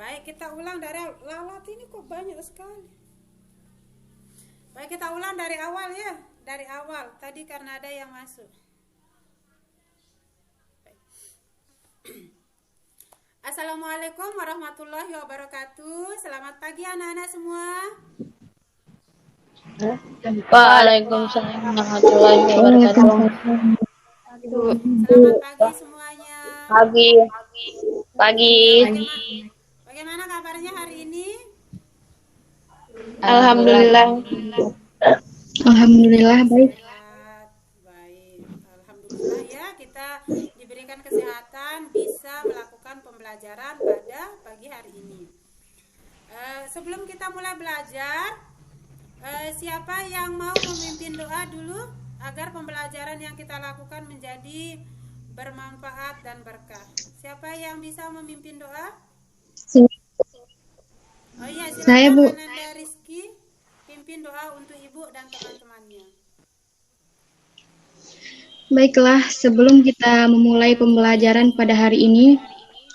Baik, kita ulang dari lalat ini kok banyak sekali. Baik, kita ulang dari awal ya. Dari awal. Tadi karena ada yang masuk. Assalamualaikum warahmatullahi wabarakatuh. Selamat pagi anak-anak semua. Waalaikumsalam warahmatullahi wabarakatuh. Selamat pagi semuanya. Pagi. Pagi. Bagaimana kabarnya hari ini? Alhamdulillah. Alhamdulillah baik. Sehat. Baik. Alhamdulillah ya, kita diberikan kesehatan bisa melakukan pembelajaran pada pagi hari ini. Sebelum kita mulai belajar, siapa yang mau memimpin doa dulu agar pembelajaran yang kita lakukan menjadi bermanfaat dan berkah? Siapa yang bisa memimpin doa? Oh iya, silakan. Saya, Bu. Ananda Rizky pimpin doa untuk ibu dan teman-temannya. Baiklah, sebelum kita memulai pembelajaran pada hari ini,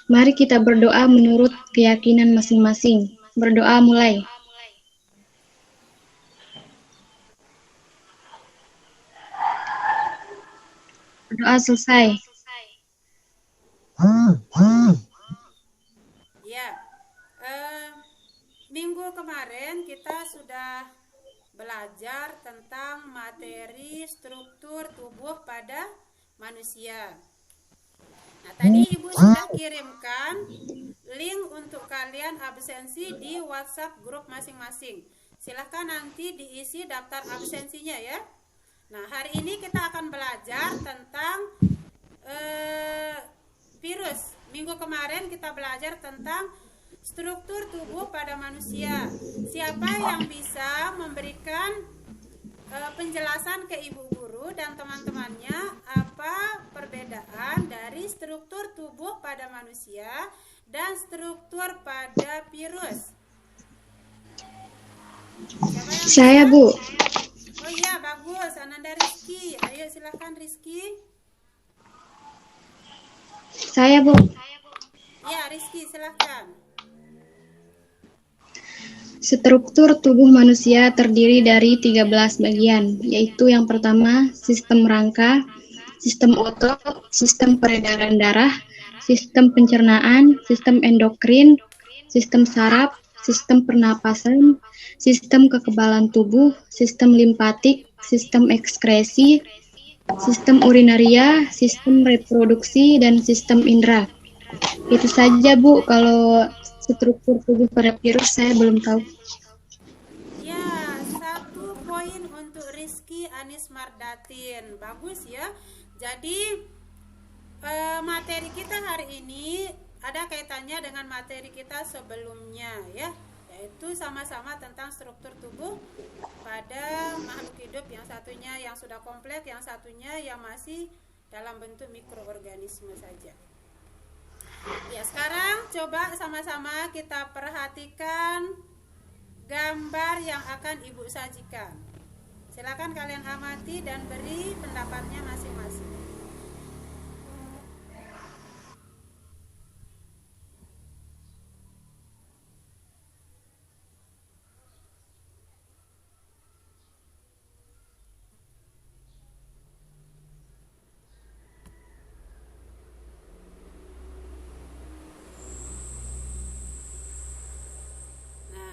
mari kita berdoa menurut keyakinan masing-masing. Berdoa mulai. Berdoa selesai. Ya, minggu kemarin kita sudah belajar tentang materi struktur tubuh pada manusia. Nah, tadi Ibu sudah kirimkan link untuk kalian absensi di WhatsApp grup masing-masing. Silahkan nanti diisi daftar absensinya ya. Nah, hari ini kita akan belajar tentang virus. Minggu kemarin kita belajar tentang struktur tubuh pada manusia. Siapa yang bisa memberikan penjelasan ke ibu guru dan teman-temannya apa perbedaan dari struktur tubuh pada manusia dan struktur pada virus? Saya, Bu. Oh iya, bagus. Ananda Rizky. Ayo silakan Rizky. Saya, Bu. Ya, Rizky silakan. Struktur tubuh manusia terdiri dari 13 bagian, yaitu yang pertama, sistem rangka, sistem otot, sistem peredaran darah, sistem pencernaan, sistem endokrin, sistem saraf, sistem pernapasan, sistem kekebalan tubuh, sistem limpatik, sistem ekskresi, sistem urinaria, sistem reproduksi, dan sistem indera. Itu saja, Bu. Kalau struktur tubuh pada virus saya belum tahu. Ya, 1 poin untuk Rizky Anis Mardatin. Bagus ya. Jadi materi kita hari ini ada kaitannya dengan materi kita sebelumnya ya, yaitu sama-sama tentang struktur tubuh pada makhluk hidup. Yang satunya yang sudah kompleks, yang satunya yang masih dalam bentuk mikroorganisme saja. Ya, sekarang coba sama-sama kita perhatikan gambar yang akan Ibu sajikan. Silakan kalian amati dan beri pendapatnya masing-masing.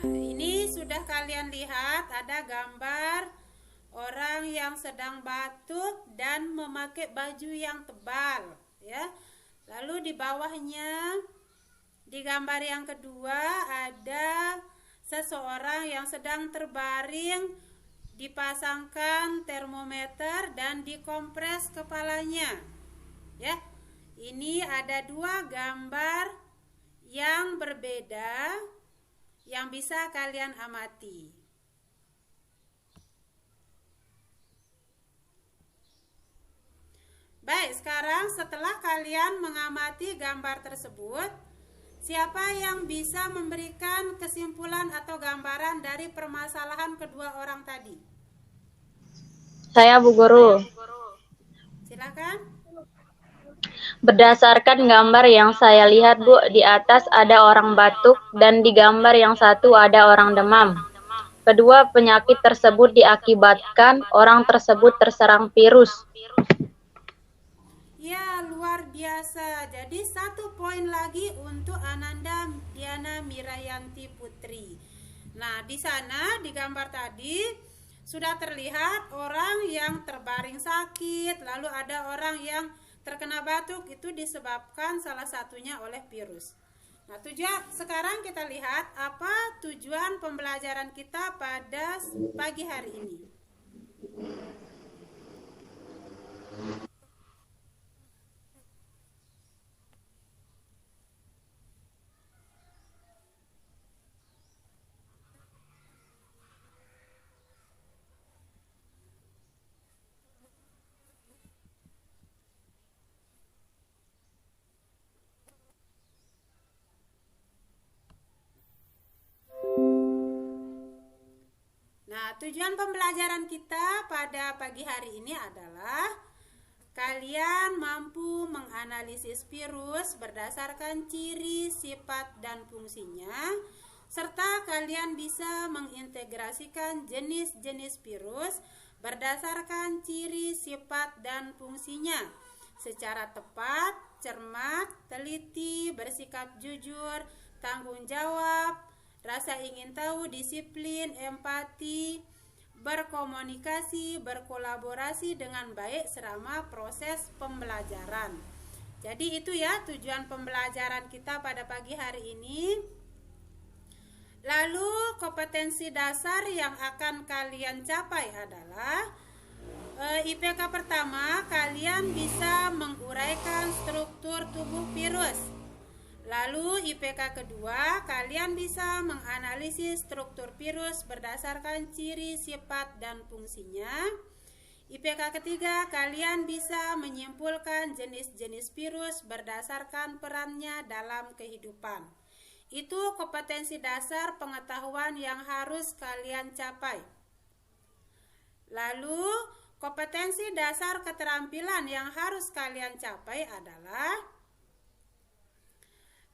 Ini sudah kalian lihat ada gambar orang yang sedang batuk dan memakai baju yang tebal ya. Lalu di bawahnya di gambar yang kedua ada seseorang yang sedang terbaring, dipasangkan termometer dan dikompres kepalanya ya. Ini ada 2 gambar yang berbeda yang bisa kalian amati. Baik, sekarang setelah kalian mengamati gambar tersebut, siapa yang bisa memberikan kesimpulan atau gambaran dari permasalahan kedua orang tadi? Saya, Bu Guru. Silakan. Berdasarkan gambar yang saya lihat, Bu, di atas ada orang batuk dan di gambar yang satu ada orang demam. Kedua penyakit tersebut diakibatkan orang tersebut terserang virus. Ya, luar biasa. Jadi 1 poin lagi untuk Ananda Diana Mirayanti Putri. Nah, di sana di gambar tadi sudah terlihat orang yang terbaring sakit, lalu ada orang yang terkena batuk, itu disebabkan salah satunya oleh virus. Nah, sekarang kita lihat apa tujuan pembelajaran kita pada pagi hari ini. Nah, tujuan pembelajaran kita pada pagi hari ini adalah kalian mampu menganalisis virus berdasarkan ciri, sifat, dan fungsinya, serta kalian bisa mengintegrasikan jenis-jenis virus berdasarkan ciri, sifat, dan fungsinya secara tepat, cermat, teliti, bersikap jujur, tanggung jawab, rasa ingin tahu, disiplin, empati, berkomunikasi, berkolaborasi dengan baik selama proses pembelajaran. Jadi itu ya tujuan pembelajaran kita pada pagi hari ini. Lalu kompetensi dasar yang akan kalian capai adalah IPK pertama, kalian bisa menguraikan struktur tubuh virus. Lalu IPK kedua, kalian bisa menganalisis struktur virus berdasarkan ciri, sifat, dan fungsinya. IPK ketiga, kalian bisa menyimpulkan jenis-jenis virus berdasarkan perannya dalam kehidupan. Itu kompetensi dasar pengetahuan yang harus kalian capai. Lalu, kompetensi dasar keterampilan yang harus kalian capai adalah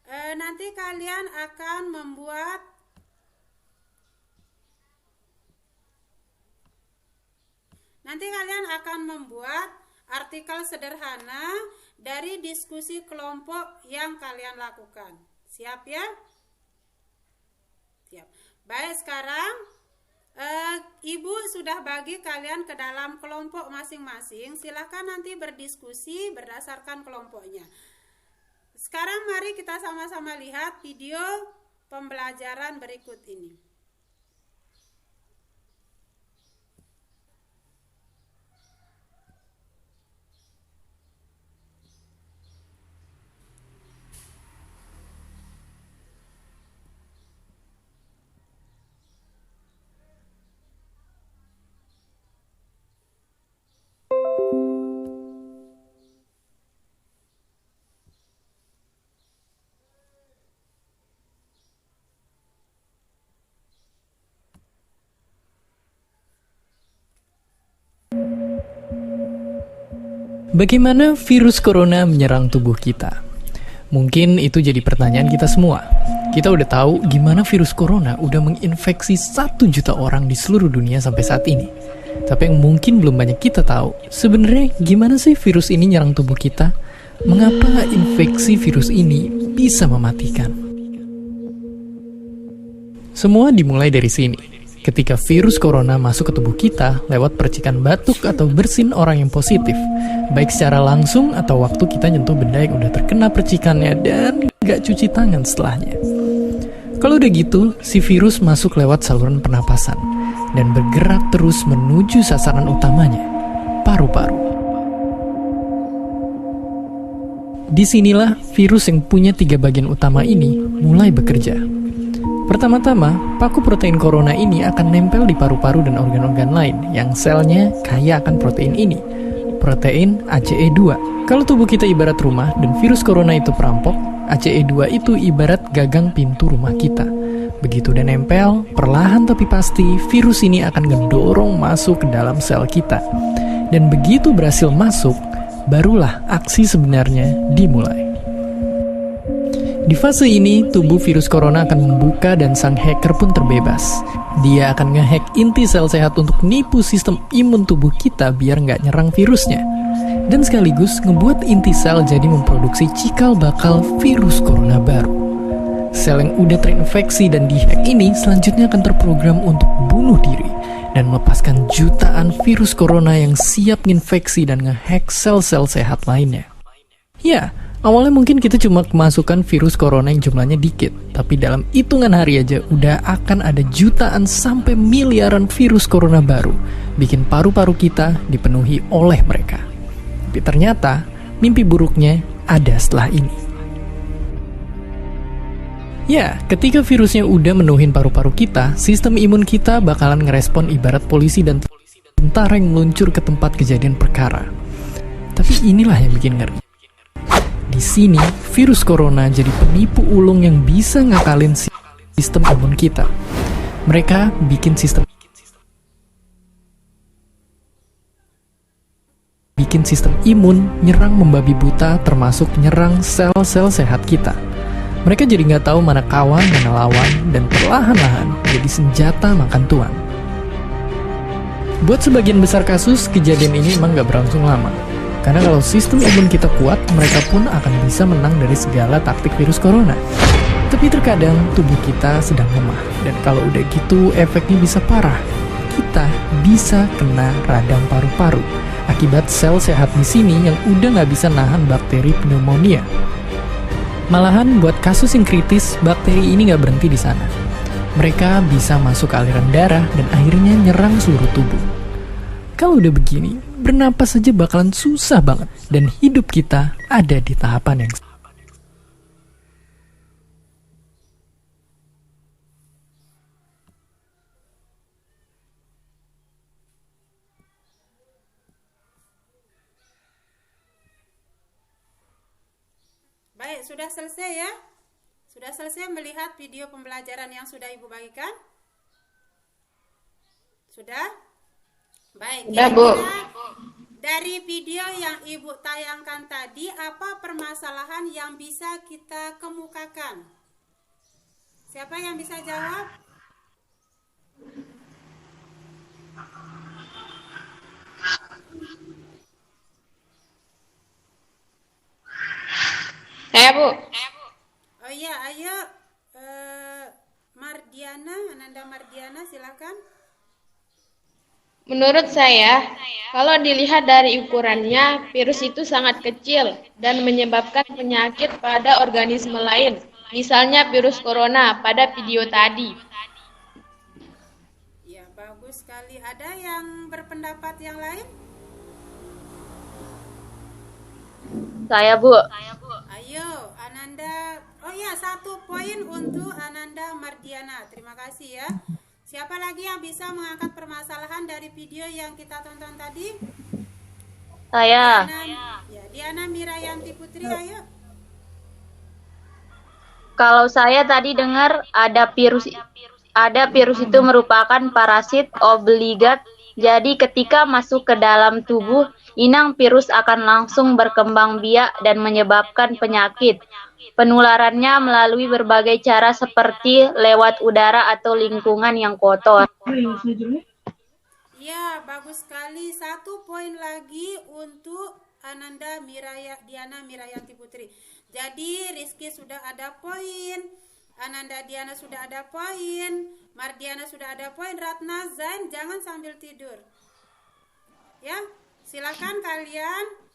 nanti kalian akan membuat artikel sederhana dari diskusi kelompok yang kalian lakukan. Siap ya? Siap. Baik, sekarang Ibu sudah bagi kalian ke dalam kelompok masing-masing. Silakan nanti berdiskusi berdasarkan kelompoknya. Sekarang mari kita sama-sama lihat video pembelajaran berikut ini. Bagaimana virus corona menyerang tubuh kita? Mungkin itu jadi pertanyaan kita semua. Kita udah tahu gimana virus corona udah menginfeksi 1 juta orang di seluruh dunia sampai saat ini. Tapi yang mungkin belum banyak kita tahu, sebenarnya gimana sih virus ini nyerang tubuh kita? Mengapa infeksi virus ini bisa mematikan? Semua dimulai dari sini. Ketika virus corona masuk ke tubuh kita lewat percikan batuk atau bersin orang yang positif, baik secara langsung atau waktu kita nyentuh benda yang udah terkena percikannya dan gak cuci tangan setelahnya. Kalau udah gitu, si virus masuk lewat saluran pernapasan dan bergerak terus menuju sasaran utamanya, paru-paru. Disinilah virus yang punya 3 bagian utama ini mulai bekerja. Pertama-tama, paku protein corona ini akan nempel di paru-paru dan organ-organ lain yang selnya kaya akan protein ini, protein ACE2. Kalau tubuh kita ibarat rumah dan virus corona itu perampok, ACE2 itu ibarat gagang pintu rumah kita. Begitu udah nempel, perlahan tapi pasti virus ini akan ngedorong masuk ke dalam sel kita. Dan begitu berhasil masuk, barulah aksi sebenarnya dimulai. Di fase ini, tubuh virus corona akan membuka dan sang hacker pun terbebas. Dia akan ngehack inti sel sehat untuk nipu sistem imun tubuh kita biar nggak nyerang virusnya. Dan sekaligus ngebuat inti sel jadi memproduksi cikal bakal virus corona baru. Sel yang udah terinfeksi dan dihack ini selanjutnya akan terprogram untuk bunuh diri dan melepaskan jutaan virus corona yang siap nginfeksi dan ngehack sel-sel sehat lainnya. Ya, awalnya mungkin kita cuma kemasukan virus corona yang jumlahnya dikit, tapi dalam hitungan hari aja udah akan ada jutaan sampai miliaran virus corona baru, bikin paru-paru kita dipenuhi oleh mereka. Tapi ternyata, mimpi buruknya ada setelah ini. Ya, ketika virusnya udah menuhin paru-paru kita, sistem imun kita bakalan ngerespon ibarat polisi dan tentara yang meluncur ke tempat kejadian perkara. Tapi inilah yang bikin ngeri. Di sini, virus corona jadi penipu ulung yang bisa ngakalin sistem imun kita. Mereka bikin sistem imun nyerang membabi buta, termasuk nyerang sel-sel sehat kita. Mereka jadi nggak tahu mana kawan, mana lawan, dan perlahan-lahan jadi senjata makan tuan. Buat sebagian besar kasus, kejadian ini emang nggak berlangsung lama. Karena kalau sistem imun kita kuat, mereka pun akan bisa menang dari segala taktik virus corona. Tapi terkadang tubuh kita sedang lemah, dan kalau udah gitu efeknya bisa parah. Kita bisa kena radang paru-paru akibat sel sehat di sini yang udah nggak bisa nahan bakteri pneumonia. Malahan buat kasus yang kritis, bakteri ini nggak berhenti di sana. Mereka bisa masuk ke aliran darah dan akhirnya nyerang seluruh tubuh. Kalau udah begini, bernapas saja bakalan susah banget dan hidup kita ada di tahapan yang Baik, sudah selesai ya? Sudah selesai melihat video pembelajaran yang sudah Ibu bagikan? Sudah? Baik, Sudah, Bu. Dari video yang Ibu tayangkan tadi, apa permasalahan yang bisa kita kemukakan? Siapa yang bisa jawab? Saya, Bu. Oh iya, ayo Ananda Mardiana, silakan. Menurut saya, kalau dilihat dari ukurannya, virus itu sangat kecil dan menyebabkan penyakit pada organisme lain. Misalnya virus corona pada video tadi. Ya, bagus sekali. Ada yang berpendapat yang lain? Saya, Bu. Ayo, Ananda. Oh ya, 1 poin untuk Ananda Mardiana. Terima kasih ya. Siapa lagi yang bisa mengangkat permasalahan dari video yang kita tonton tadi? Saya. Diana Mirayanti Putri, ayo. Kalau saya tadi dengar ada virus itu merupakan parasit obligat. Jadi ketika masuk ke dalam tubuh, inang virus akan langsung berkembang biak dan menyebabkan penyakit. Penularannya melalui berbagai cara seperti lewat udara atau lingkungan yang kotor. Ya, bagus sekali. 1 poin lagi untuk Diana Mirayanti Putri. Jadi Rizky sudah ada poin, Ananda Diana sudah ada poin, Mardiana sudah ada poin, Ratna Zain jangan sambil tidur. Ya, silakan kalian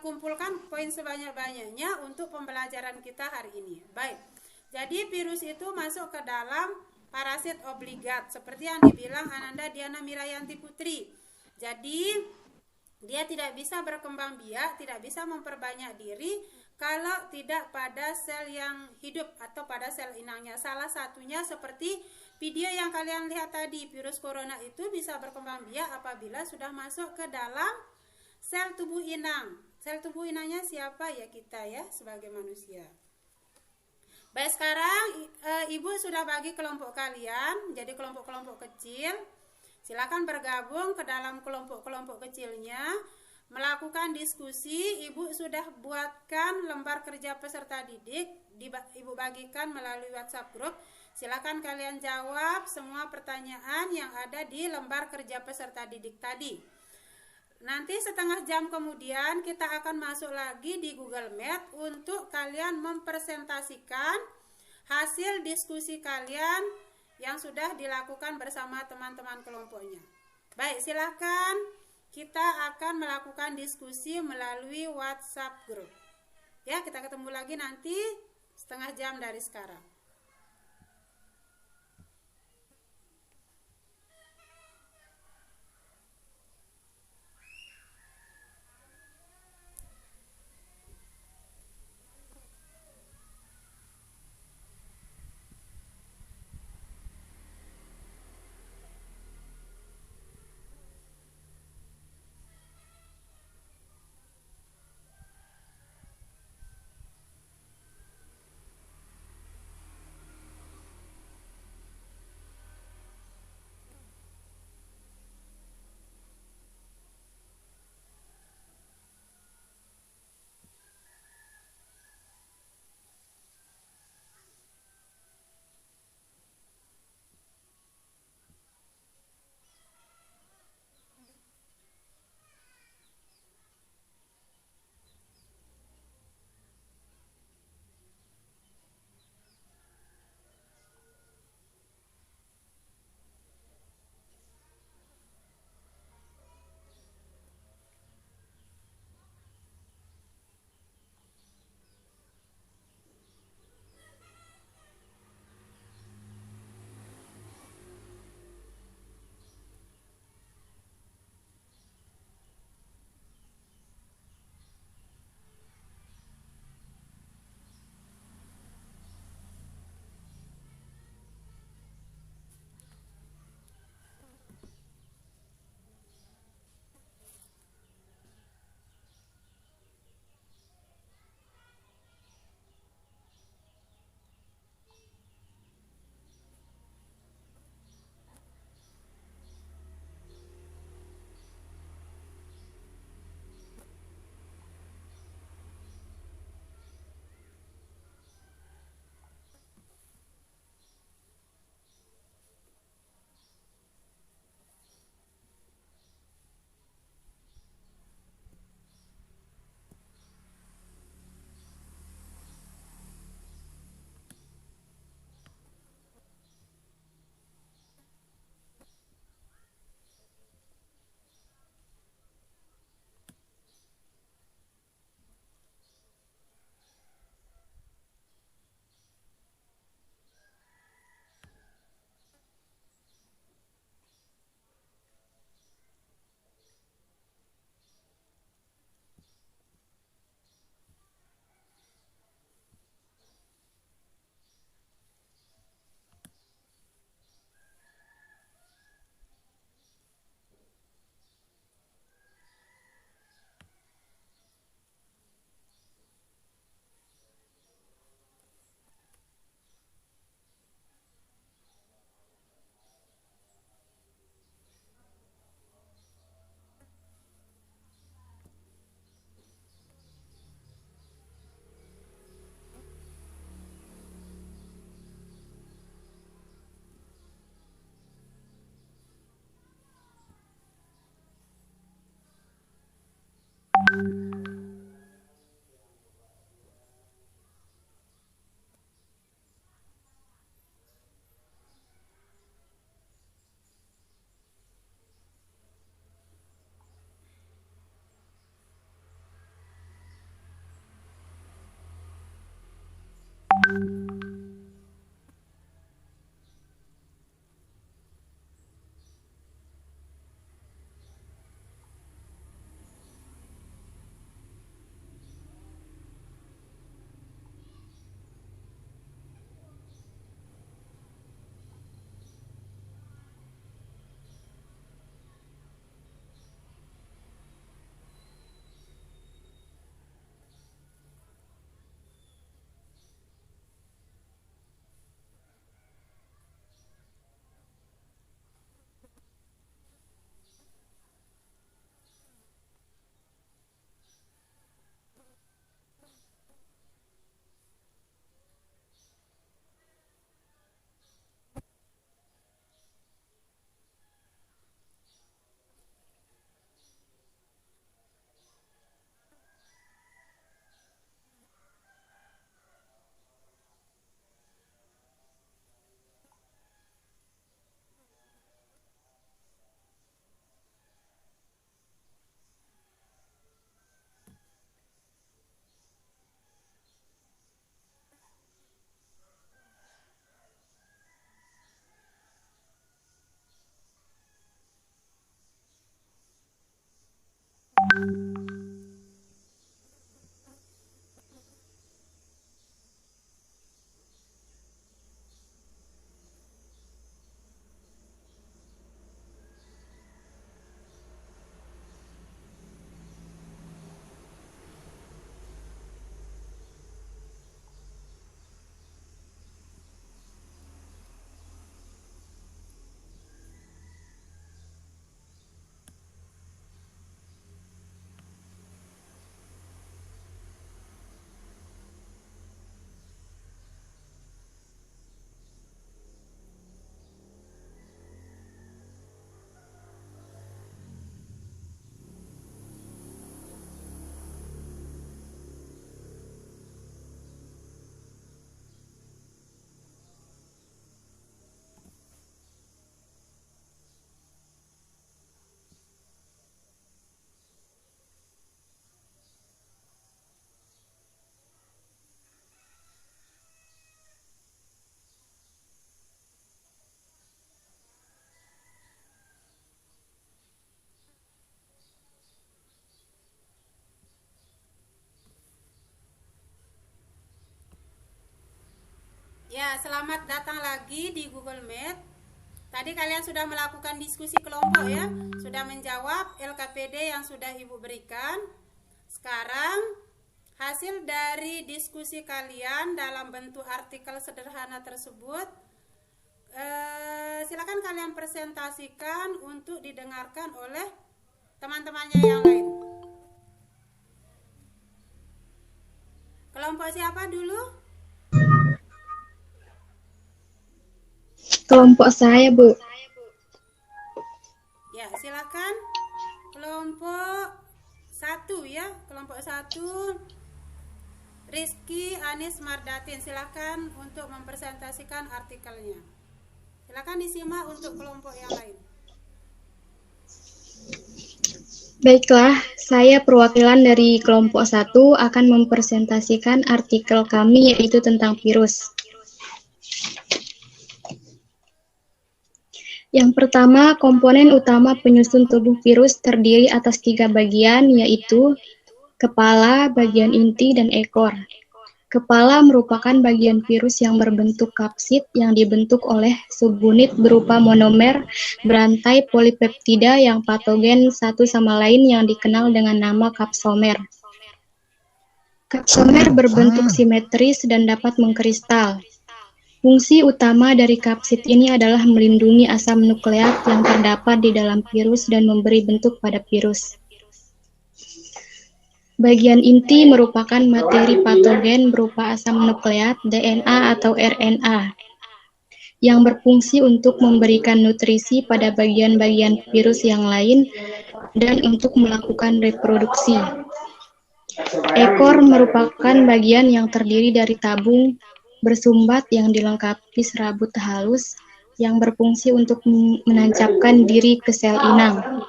kumpulkan poin sebanyak-banyaknya untuk pembelajaran kita hari ini. Baik, jadi virus itu masuk ke dalam parasit obligat seperti yang dibilang Ananda Diana Mirayanti Putri. Jadi dia tidak bisa berkembang biak, tidak bisa memperbanyak diri kalau tidak pada sel yang hidup atau pada sel inangnya. Salah satunya seperti video yang kalian lihat tadi, virus corona itu bisa berkembang biak apabila sudah masuk ke dalam sel tubuh inang. Sel tubuh inangnya siapa? Ya kita ya, sebagai manusia. Baik, sekarang Ibu sudah bagi kelompok kalian menjadi kelompok-kelompok kecil. Silakan bergabung ke dalam kelompok-kelompok kecilnya, melakukan melakukan diskusi, Ibu sudah buatkan lembar kerja peserta didik, Ibu bagikan melalui WhatsApp grup. Silakan kalian jawab semua pertanyaan yang ada di lembar kerja peserta didik tadi. Nanti setengah jam kemudian kita akan masuk lagi di Google Meet untuk kalian mempresentasikan hasil diskusi kalian yang sudah dilakukan bersama teman-teman kelompoknya. Baik, silakan. Kita akan melakukan diskusi melalui WhatsApp group. Ya, kita ketemu lagi nanti setengah jam dari sekarang. Ya, selamat datang lagi di Google Meet. Tadi kalian sudah melakukan diskusi kelompok ya, sudah menjawab LKPD yang sudah Ibu berikan. Sekarang hasil dari diskusi kalian dalam bentuk artikel sederhana tersebut, silakan kalian presentasikan untuk didengarkan oleh teman-temannya yang lain. Kelompok siapa dulu? Kelompok saya, Bu. Ya, silakan. Kelompok 1 ya, kelompok 1. Rizky Anis Mardatin, silakan untuk mempresentasikan artikelnya. Silakan disimak untuk kelompok yang lain. Baiklah, saya perwakilan dari kelompok 1 akan mempresentasikan artikel kami yaitu tentang virus. Yang pertama, komponen utama penyusun tubuh virus terdiri atas 3 bagian, yaitu kepala, bagian inti, dan ekor. Kepala merupakan bagian virus yang berbentuk kapsid yang dibentuk oleh subunit berupa monomer berantai polipeptida yang patogen satu sama lain yang dikenal dengan nama kapsomer. Kapsomer berbentuk simetris dan dapat mengkristal. Fungsi utama dari kapsid ini adalah melindungi asam nukleat yang terdapat di dalam virus dan memberi bentuk pada virus. Bagian inti merupakan materi patogen berupa asam nukleat, DNA atau RNA, yang berfungsi untuk memberikan nutrisi pada bagian-bagian virus yang lain dan untuk melakukan reproduksi. Ekor merupakan bagian yang terdiri dari tabung bersumbat yang dilengkapi serabut halus yang berfungsi untuk menancapkan diri ke sel inang.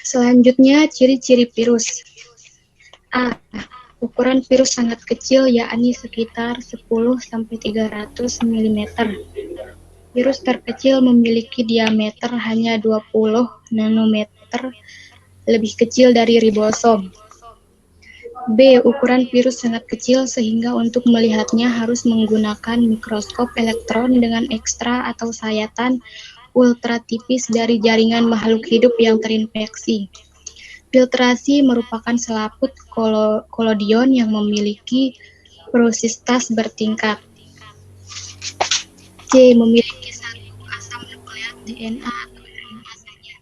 Selanjutnya, ciri-ciri virus. A. Ukuran virus sangat kecil, yakni sekitar 10-300 mm. Virus terkecil memiliki diameter hanya 20 nanometer, lebih kecil dari ribosom. B. Ukuran virus sangat kecil sehingga untuk melihatnya harus menggunakan mikroskop elektron dengan ekstra atau sayatan ultra tipis dari jaringan makhluk hidup yang terinfeksi. Filtrasi merupakan selaput kolodion yang memiliki porositas bertingkat. C. Memiliki satu asam nukleat DNA atau RNA saja.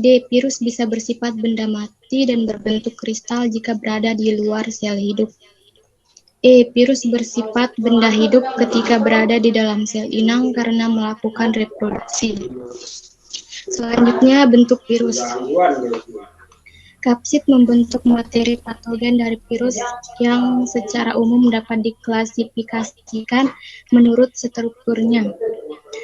D. Virus bisa bersifat benda mati dan berbentuk kristal jika berada di luar sel hidup. E. Virus bersifat benda hidup ketika berada di dalam sel inang karena melakukan reproduksi. Selanjutnya, bentuk virus. Kapsid membentuk materi patogen dari virus yang secara umum dapat diklasifikasikan menurut strukturnya.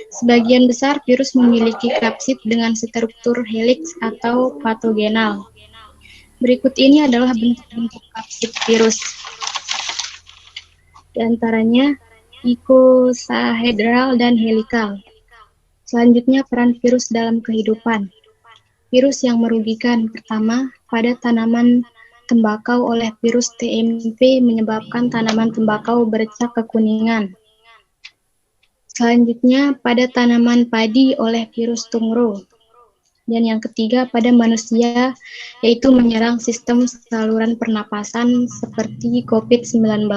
Sebagian besar virus memiliki kapsid dengan struktur helix atau patogenal. Berikut ini adalah bentuk-bentuk kapsid virus. Di antaranya icosahedral dan helikal. Selanjutnya, peran virus dalam kehidupan. Virus yang merugikan. Pertama, pada tanaman tembakau oleh virus TMP menyebabkan tanaman tembakau bercak kekuningan. Selanjutnya, pada tanaman padi oleh virus tungro. Dan yang ketiga, pada manusia, yaitu menyerang sistem saluran pernapasan seperti COVID-19,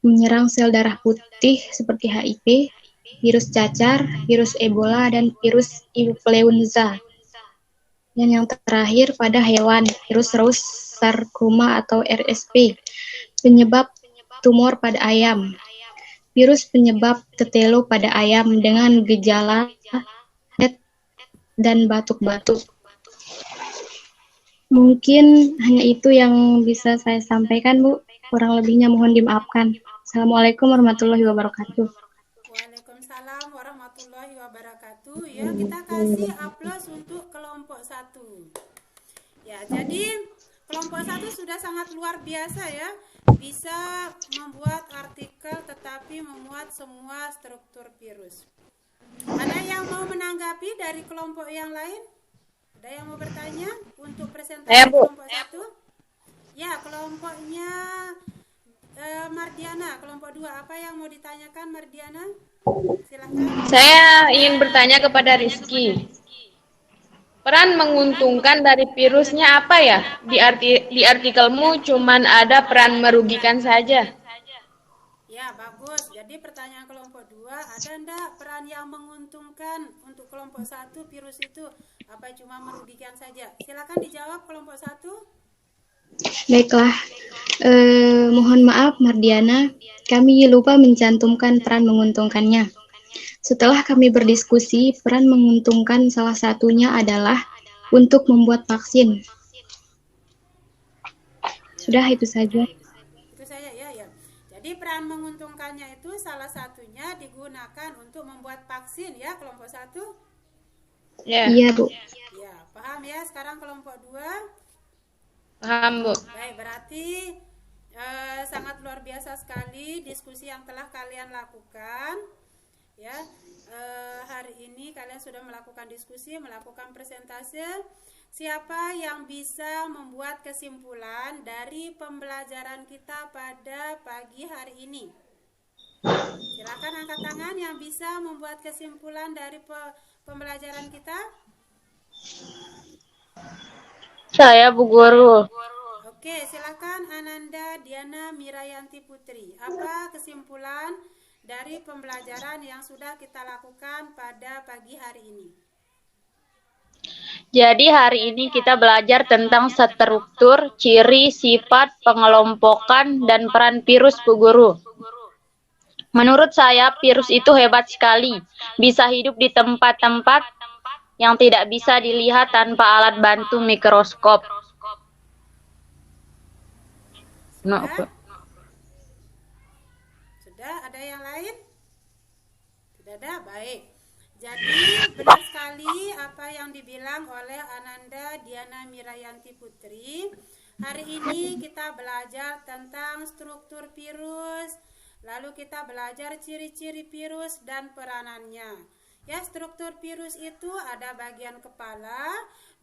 menyerang sel darah putih seperti HIV, virus cacar, virus Ebola, dan virus influenza. Dan yang terakhir pada hewan, virus Rous sarcoma atau RSV, penyebab tumor pada ayam, virus penyebab tetelo pada ayam dengan gejala head dan batuk-batuk. Mungkin hanya itu yang bisa saya sampaikan, Bu. Kurang lebihnya mohon dimaafkan. Assalamualaikum warahmatullahi wabarakatuh. Waalaikumsalam warahmatullahi wabarakatuh. Ya, kita kasih aplaus untuk kelompok 1. Ya, jadi kelompok 1 sudah sangat luar biasa ya. Bisa membuat artikel tetapi memuat semua struktur virus. Ada yang mau menanggapi dari kelompok yang lain? Ada yang mau bertanya untuk presentasi kelompok 1? Ya, kelompoknya Mardiana, kelompok 2. Apa yang mau ditanyakan Mardiana? Silakan. Saya ingin bertanya kepada Rizky. Peran menguntungkan dari virusnya apa ya? Di artikelmu cuman ada peran merugikan saja. Ya, bagus. Jadi pertanyaan kelompok 2, ada enggak peran yang menguntungkan untuk kelompok 1 virus itu? Apa cuma merugikan saja? Silakan dijawab kelompok 1. Baiklah, mohon maaf Mardiana, kami lupa mencantumkan peran menguntungkannya. Setelah kami berdiskusi, peran menguntungkan salah satunya adalah untuk membuat vaksin. Sudah itu saja. Itu saja ya. Jadi peran menguntungkannya itu salah satunya digunakan untuk membuat vaksin ya, kelompok 1. Ya. Iya, Bu. Ya, paham ya sekarang kelompok 2? Paham, Bu. Baik, berarti sangat luar biasa sekali diskusi yang telah kalian lakukan. Ya, hari ini kalian sudah melakukan diskusi, melakukan presentase. Siapa yang bisa membuat kesimpulan dari pembelajaran kita pada pagi hari ini? Silakan angkat tangan yang bisa membuat kesimpulan dari pembelajaran kita. Saya, Bu Guru. Oke, silakan Ananda Diana Mirayanti Putri. Apa kesimpulan dari pembelajaran yang sudah kita lakukan pada pagi hari ini? Jadi hari ini kita belajar tentang struktur, ciri, sifat, pengelompokan, dan peran virus, Bu Guru. Menurut saya, virus itu hebat sekali. Bisa hidup di tempat-tempat yang tidak bisa dilihat tanpa alat bantu mikroskop. Sudah ada yang lain? Tidak ada? Baik. Jadi benar sekali apa yang dibilang oleh Ananda Diana Mirayanti Putri. Hari ini kita belajar tentang struktur virus, lalu kita belajar ciri-ciri virus dan peranannya. Ya, struktur virus itu ada bagian kepala.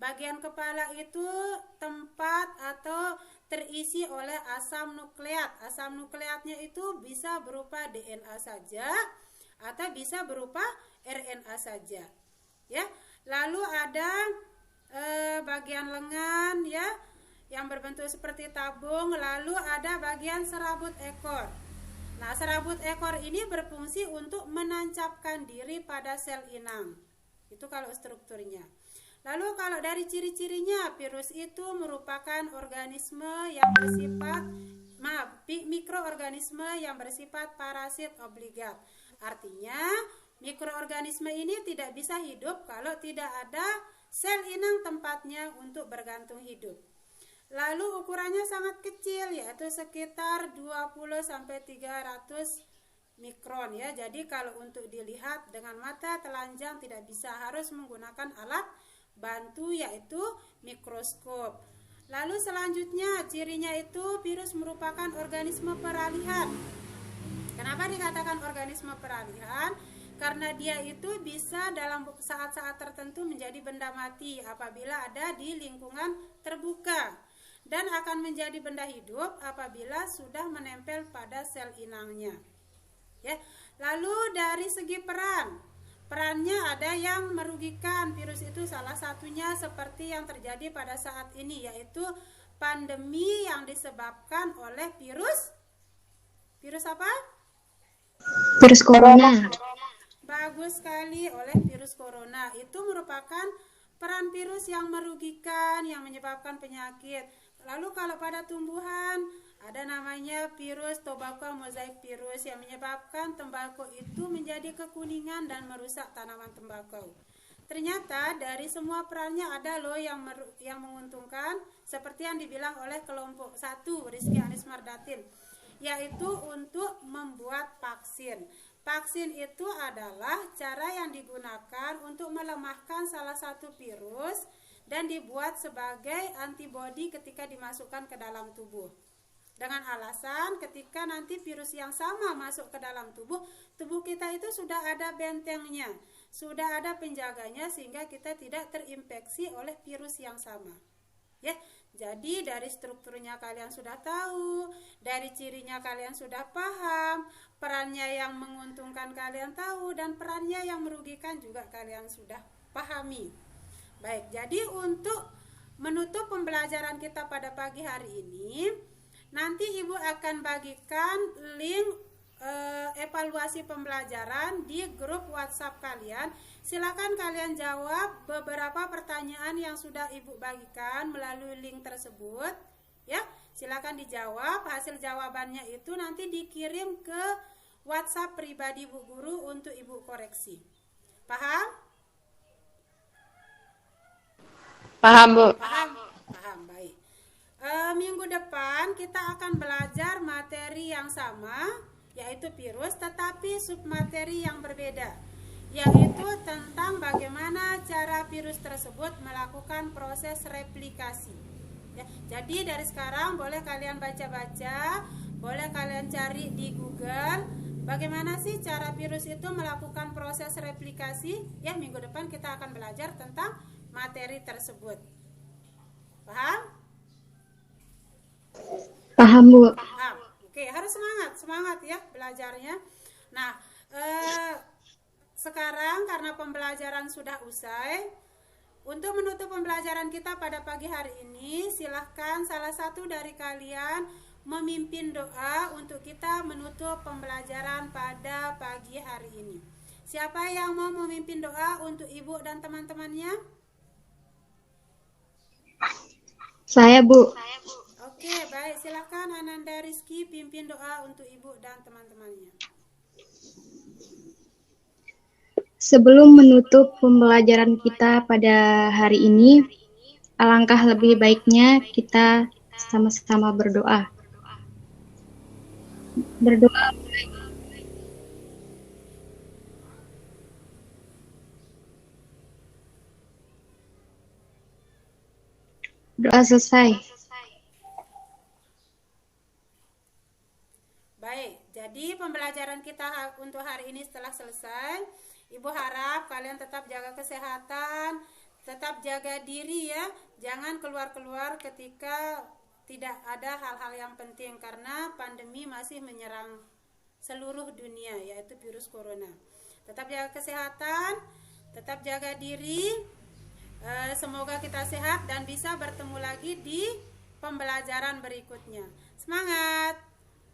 Bagian kepala itu tempat atau terisi oleh asam nukleat. Asam nukleatnya itu bisa berupa DNA saja atau bisa berupa RNA saja. Ya, lalu ada bagian lengan ya yang berbentuk seperti tabung, lalu ada bagian serabut ekor. Nah, serabut ekor ini berfungsi untuk menancapkan diri pada sel inang. Itu kalau strukturnya. Lalu kalau dari ciri-cirinya, virus itu merupakan organisme yang bersifat mikroorganisme yang bersifat parasit obligat. Artinya, mikroorganisme ini tidak bisa hidup kalau tidak ada sel inang tempatnya untuk bergantung hidup. Lalu ukurannya sangat kecil, yaitu sekitar 20-300 mikron ya. Jadi kalau untuk dilihat dengan mata telanjang tidak bisa, harus menggunakan alat bantu yaitu mikroskop. Lalu selanjutnya cirinya itu virus merupakan organisme peralihan. Kenapa dikatakan organisme peralihan? karena dia itu bisa dalam saat-saat tertentu menjadi benda mati apabila ada di lingkungan terbuka, dan akan menjadi benda hidup apabila sudah menempel pada sel inangnya. Ya. Lalu dari segi perannya ada yang merugikan virus itu, salah satunya seperti yang terjadi pada saat ini, yaitu pandemi yang disebabkan oleh virus apa? Virus corona. Bagus sekali, oleh virus corona. Itu merupakan peran virus yang merugikan, yang menyebabkan penyakit. Lalu kalau pada tumbuhan ada namanya virus tobacco mosaic virus yang menyebabkan tembakau itu menjadi kekuningan dan merusak tanaman tembakau. Ternyata dari semua perannya ada loh yang menguntungkan, seperti yang dibilang oleh kelompok 1 Rizky Anis Mardatin, yaitu untuk membuat vaksin. Vaksin itu adalah cara yang digunakan untuk melemahkan salah satu virus dan dibuat sebagai antibodi ketika dimasukkan ke dalam tubuh. Dengan alasan ketika nanti virus yang sama masuk ke dalam tubuh kita itu sudah ada bentengnya, sudah ada penjaganya, sehingga kita tidak terinfeksi oleh virus yang sama. Ya, jadi dari strukturnya kalian sudah tahu, dari cirinya kalian sudah paham, perannya yang menguntungkan kalian tahu, dan perannya yang merugikan juga kalian sudah pahami. Baik, jadi untuk menutup pembelajaran kita pada pagi hari ini, nanti Ibu akan bagikan link evaluasi pembelajaran di grup WhatsApp kalian. Silakan kalian jawab beberapa pertanyaan yang sudah Ibu bagikan melalui link tersebut. Ya, silakan dijawab. Hasil jawabannya itu nanti dikirim ke WhatsApp pribadi Bu Guru untuk Ibu koreksi. Paham? Paham, Bu. Paham, baik. Minggu depan kita akan belajar materi yang sama, yaitu virus, tetapi submateri yang berbeda, yaitu tentang bagaimana cara virus tersebut melakukan proses replikasi. Ya, jadi dari sekarang boleh kalian baca-baca, boleh kalian cari di Google, bagaimana sih cara virus itu melakukan proses replikasi. Ya, minggu depan kita akan belajar tentang materi tersebut. Paham? Paham, Bu. Paham. Oke, harus semangat ya belajarnya. Nah, sekarang karena pembelajaran sudah usai, untuk menutup pembelajaran kita pada pagi hari ini, silahkan salah satu dari kalian memimpin doa untuk kita menutup pembelajaran pada pagi hari ini. Siapa yang mau memimpin doa untuk Ibu dan teman-temannya? Saya, Bu. Oke, baik. Silakan Ananda Rizky pimpin doa untuk Ibu dan teman-temannya. Sebelum menutup pembelajaran kita pada hari ini, alangkah lebih baiknya kita sama-sama berdoa. Berdoa. Doa selesai. Baik, jadi pembelajaran kita untuk hari ini setelah selesai. Ibu harap kalian tetap jaga kesehatan, tetap jaga diri ya. Jangan keluar-keluar ketika tidak ada hal-hal yang penting, karena pandemi masih menyerang seluruh dunia, yaitu virus corona. Tetap jaga kesehatan, tetap jaga diri. Semoga kita sehat dan bisa bertemu lagi di pembelajaran berikutnya. Semangat!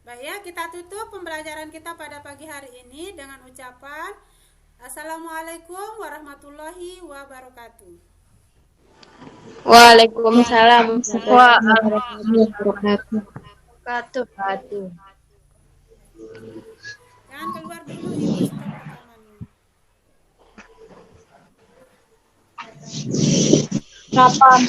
Baik ya, kita tutup pembelajaran kita pada pagi hari ini dengan ucapan Assalamualaikum warahmatullahi wabarakatuh. Waalaikumsalam warahmatullahi wabarakatuh. Jangan keluar dulu Ibu, stop rekamannya. Kapan?